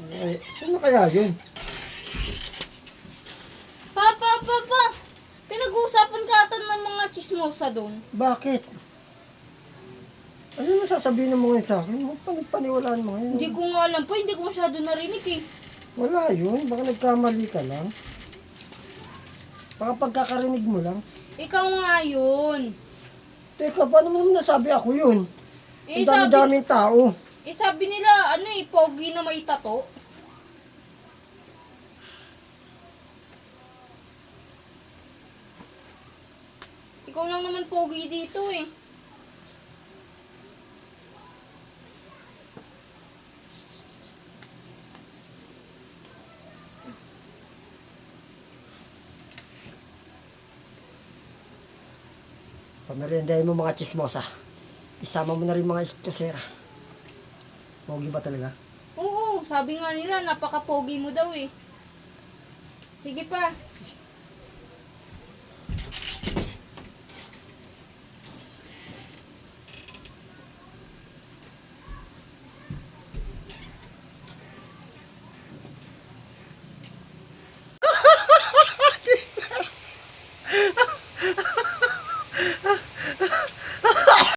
Ay, sino kaya yun? Pa! Pinag-uusapan ka ata ng mga chismosa doon. Bakit? Ano yung sasabihin mo ngayon sa akin? Paniwalaan mo ngayon. Hindi ko nga alam po, hindi ko masyado narinig eh. Wala yun. Baka nagkamali ka lang. Baka pagkakarinig mo lang. Ikaw nga yun. Teka, paano mo naman nasabi ako yun? Eh, Ang dami-daming tao. sabi nila, pogi na may tato. Ikaw lang naman pogi dito eh. Pamerindahin mo mga chismosa. Isama mo na rin mga istusera. Pogi ba talaga? Oo, sabi nga nila, napaka-pogi mo daw eh. Sige pa.